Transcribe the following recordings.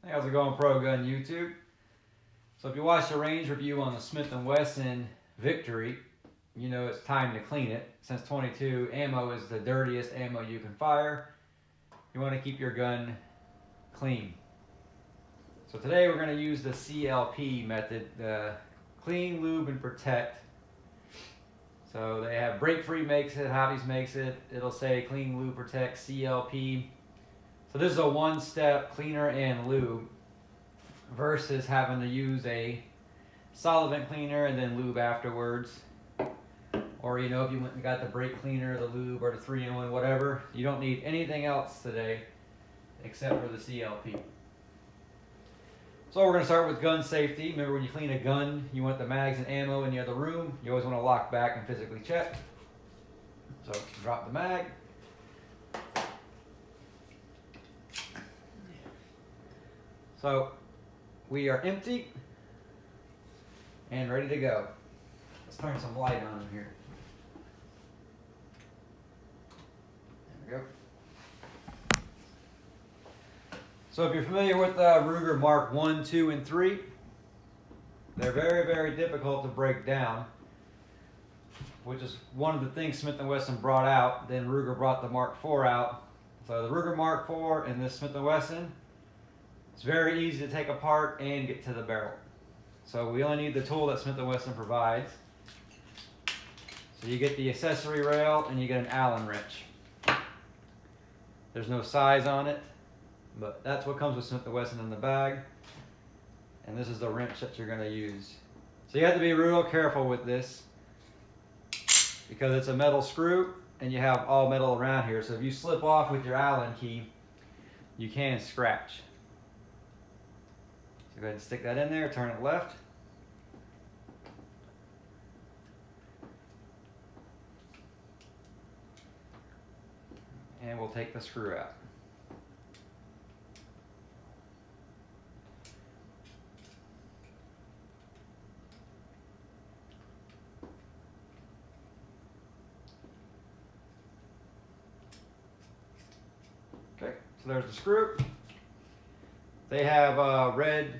Hey, how's it going, Pro Gun YouTube? So if you watched the range review on the Smith and Wesson Victory, you know it's time to clean it. Since 22 ammo is the dirtiest ammo you can fire, you want to keep your gun clean. So today we're going to use the CLP method, the Clean, Lube, and Protect. So they have Break Free makes it, Hobbies makes it. It'll say Clean, Lube, Protect, CLP. So this is a one-step cleaner and lube versus having to use a solvent cleaner and then lube afterwards. Or if you went and got the brake cleaner, the lube, or the 3-in-1, whatever, you don't need anything else today except for the CLP. So we're going to start with gun safety. Remember, when you clean a gun, you want the mags and ammo in the other room. You always want to lock back and physically check. So drop the mag. So we are empty and ready to go. Let's turn some light on in here. There we go. So if you're familiar with Ruger Mark 1, 2, and 3, they're very, very difficult to break down, which is one of the things Smith and Wesson brought out. Then Ruger brought the Mark 4 out. So the Ruger Mark 4 and this Smith and Wesson, it's very easy to take apart and get to the barrel. So we only need the tool that Smith & Wesson provides. So you get the accessory rail and you get an Allen wrench. There's no size on it, but that's what comes with Smith & Wesson in the bag. And this is the wrench that you're going to use. So you have to be real careful with this because it's a metal screw and you have all metal around here. So if you slip off with your Allen key, you can scratch. So go ahead and stick that in there, turn it left. And we'll take the screw out. Okay, so there's the screw. They have red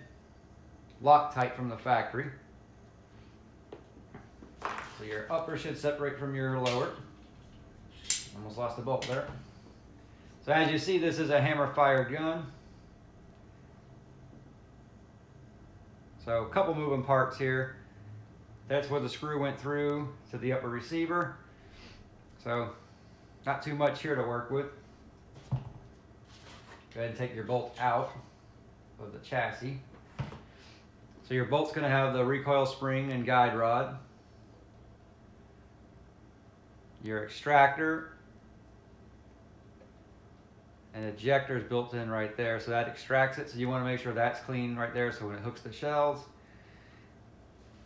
Loctite from the factory. So your upper should separate from your lower. Almost lost the bolt there. So as you see, this is a hammer-fired gun. So a couple moving parts here. That's where the screw went through to the upper receiver. So not too much here to work with. Go ahead and take your bolt out of the chassis. So your bolt's going to have the recoil spring and guide rod. Your extractor and ejector is built in right there, so that extracts it. So you want to make sure that's clean right there so when it hooks the shells.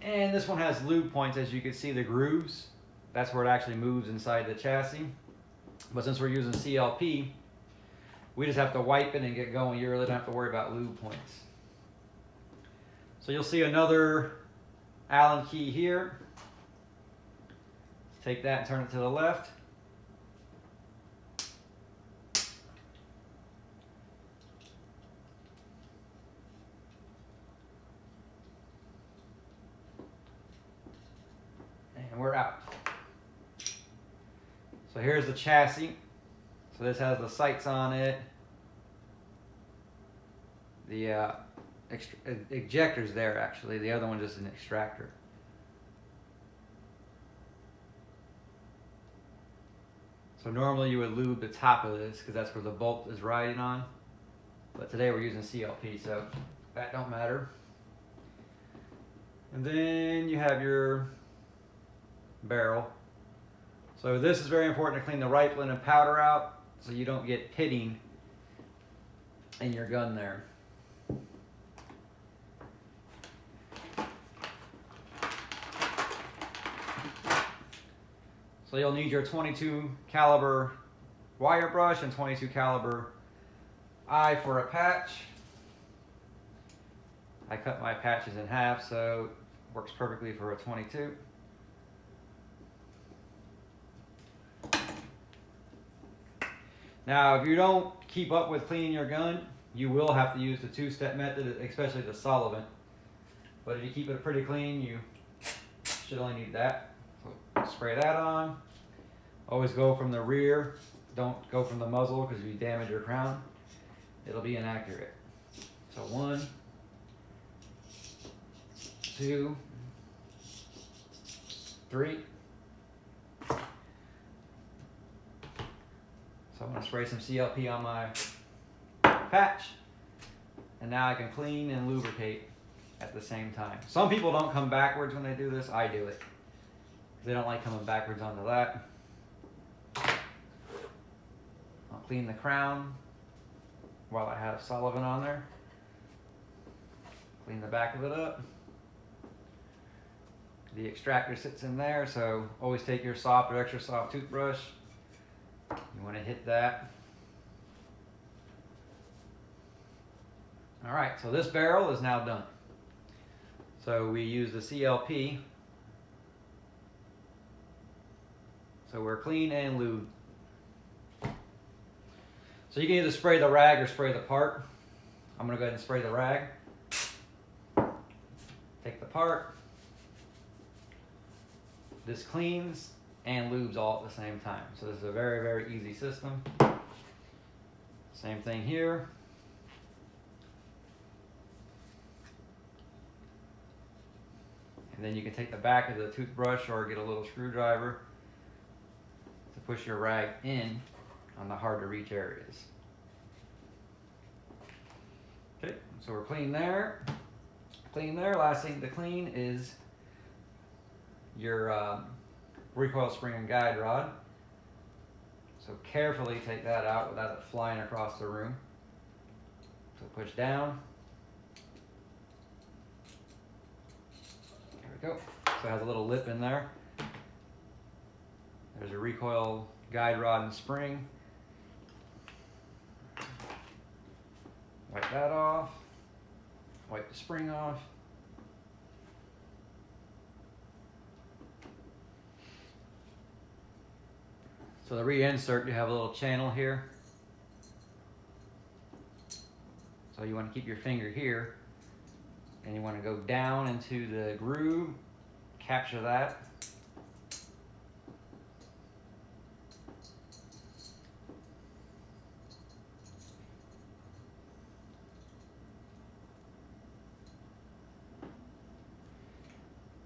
And this one has lube points, as you can see the grooves. That's where it actually moves inside the chassis. But since we're using CLP, we just have to wipe it and get going. You really don't have to worry about lube points. So you'll see another Allen key here. Let's take that and turn it to the left. And we're out. So here's the chassis. So this has the sights on it. The ejector's there actually. The other one's just an extractor. So normally you would lube the top of this because that's where the bolt is riding on. But today we're using CLP, so that don't matter. And then you have your barrel. So this is very important to clean the rifling and powder out so you don't get pitting in your gun there. So you'll need your 22 caliber wire brush and 22 caliber eye for a patch. I cut my patches in half, so it works perfectly for a 22. Now, if you don't keep up with cleaning your gun, You will have to use the two-step method, especially the solvent. But if you keep it pretty clean, you should only need that. So spray that on. Always go from the rear. Don't go from the muzzle because if you damage your crown, it'll be inaccurate. So 1, 2, 3. So I'm going to spray some CLP on my patch, and now I can clean and lubricate at the same time. Some people don't come backwards when they do this. I do it. They don't like coming backwards onto that. I'll clean the crown while I have solvent on there. Clean the back of it up. The extractor sits in there, so always take your soft or extra soft toothbrush. You want to hit that. All right, so this barrel is now done. So we use the CLP. So we're clean and lube. So you can either spray the rag or spray the part. I'm gonna go ahead and spray the rag. Take the part. This cleans and lubes all at the same time. So this is a very, very easy system. Same thing here. And then you can take the back of the toothbrush or get a little screwdriver to push your rag in on the hard to reach areas. Okay, so we're clean there. Clean there. Last thing to clean is your recoil spring and guide rod. So carefully take that out without it flying across the room. So push down. There we go. So it has a little lip in there. There's a recoil guide rod and spring. Wipe that off. Wipe the spring off. So the reinsert, you have a little channel here. So you want to keep your finger here, and you want to go down into the groove, capture that.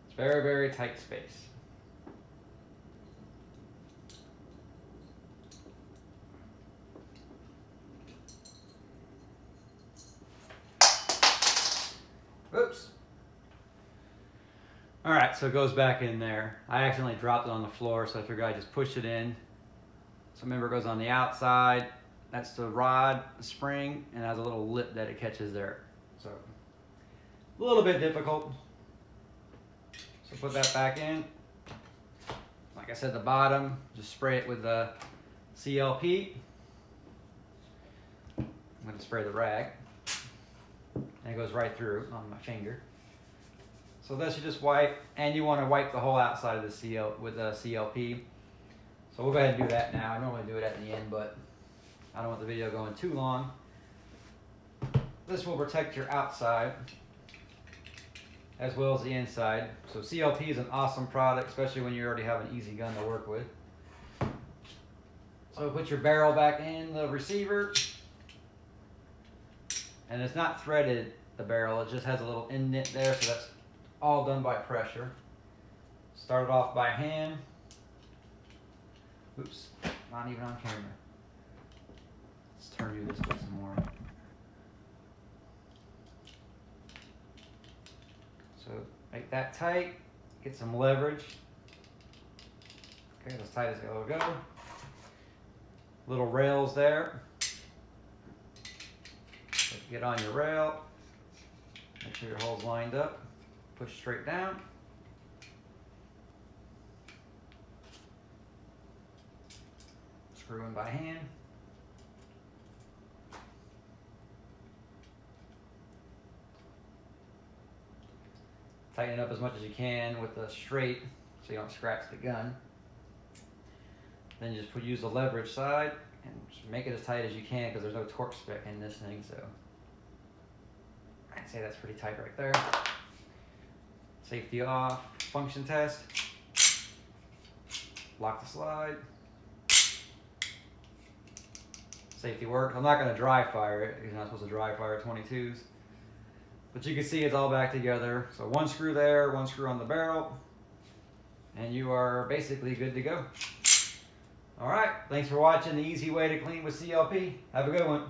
It's very, very tight space. Oops. All right, so it goes back in there. I accidentally dropped it on the floor, so I figured I'd just push it in. So remember, it goes on the outside. That's the rod, the spring, and it has a little lip that it catches there. So a little bit difficult. So put that back in. Like I said, the bottom, just spray it with the CLP. I'm going to spray the rag. And it goes right through on my finger. So this you just wipe, and you want to wipe the whole outside of the CL with the CLP. So we'll go ahead and do that now. I normally do it at the end, but I don't want the video going too long. This will protect your outside as well as the inside. So CLP is an awesome product, especially when you already have an easy gun to work with. So put your barrel back in the receiver. And it's not threaded, the barrel, it just has a little indent there, so that's all done by pressure. Start it off by hand. Oops, not even on camera. Let's turn you this way some more. So make that tight, get some leverage. Okay, as tight as it'll go. Little rails there. Get on your rail, make sure your hole's lined up, push straight down. Screw in by hand. Tighten it up as much as you can with the straight so you don't scratch the gun. Then just use the leverage side, And just make it as tight as you can because there's no torque spec in this thing, so I'd say that's pretty tight right there. Safety off, function test. Lock the slide. Safety works. I'm not going to dry fire it. You're not supposed to dry fire 22s. But you can see it's all back together. So one screw there, one screw on the barrel, and you are basically good to go. All right, thanks for watching The Easy Way to Clean with CLP. Have a good one.